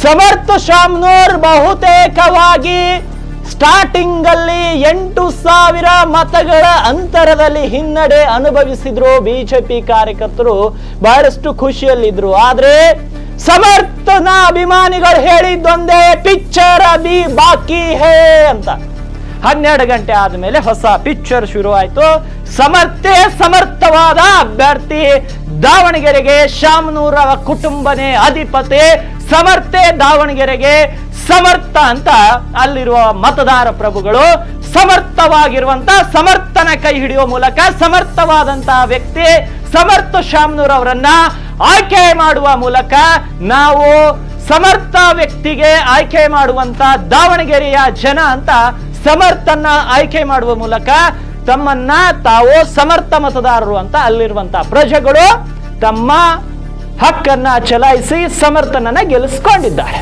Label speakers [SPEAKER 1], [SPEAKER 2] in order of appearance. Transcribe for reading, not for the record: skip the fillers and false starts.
[SPEAKER 1] ಸಮರ್ಥ ಶಾಮನೂರ್ ಬಹುತೇಕವಾಗಿ ಸ್ಟಾರ್ಟಿಂಗ್ ಅಲ್ಲಿ 8,000 ಮತಗಳ ಅಂತರದಲ್ಲಿ ಹಿನ್ನಡೆ ಅನುಭವಿಸಿದ್ರು. ಬಿಜೆಪಿ ಕಾರ್ಯಕರ್ತರು ಬಹಳಷ್ಟು ಖುಷಿಯಲ್ಲಿದ್ರು. ಆದ್ರೆ ಸಮರ್ಥನ ಅಭಿಮಾನಿಗಳು ಹೇಳಿದ್ದೊಂದೇ, ಪಿಕ್ಚರ್ ಅಭಿ ಬಾಕಿ ಹೇ ಅಂತ. 12 ಗಂಟೆ ಆದ್ಮೇಲೆ ಹೊಸ ಪಿಕ್ಚರ್ ಶುರು ಆಯ್ತು. ಸಮರ್ಥವಾದ ಅಭ್ಯರ್ಥಿ ದಾವಣಗೆರೆಗೆ ಶಾಮನೂರ ಕುಟುಂಬನೇ ಅಧಿಪತಿ, ಸಮರ್ಥೆ ದಾವಣಗೆರೆಗೆ ಸಮರ್ಥ ಅಂತ ಅಲ್ಲಿರುವ ಮತದಾರ ಪ್ರಭುಗಳು ಸಮರ್ಥವಾಗಿರುವಂತ ಸಮರ್ಥನ ಕೈ ಹಿಡಿಯುವ ಮೂಲಕ ಸಮರ್ಥವಾದಂತಹ ವ್ಯಕ್ತಿ ಸಮರ್ಥ ಶಾಮನೂರ್ ಅವರನ್ನ ಆಯ್ಕೆ ಮಾಡುವ ಮೂಲಕ ನಾವು ಸಮರ್ಥ ವ್ಯಕ್ತಿಗೆ ಆಯ್ಕೆ ಮಾಡುವಂತ ದಾವಣಗೆರೆಯ ಜನ ಅಂತ ಸಮರ್ಥನ ಆಯ್ಕೆ ಮಾಡುವ ಮೂಲಕ ತಮ್ಮನ್ನ ತಾವು ಸಮರ್ಥ ಮತದಾರರು ಅಂತ ಅಲ್ಲಿರುವಂತ ಪ್ರಜೆಗಳು ತಮ್ಮ ಹಕ್ಕನ್ನ ಚಲಾಯಿಸಿ ಸಮರ್ಥನನ್ನ ಗೆಲ್ಲಿಸಿಕೊಂಡಿದ್ದಾರೆ.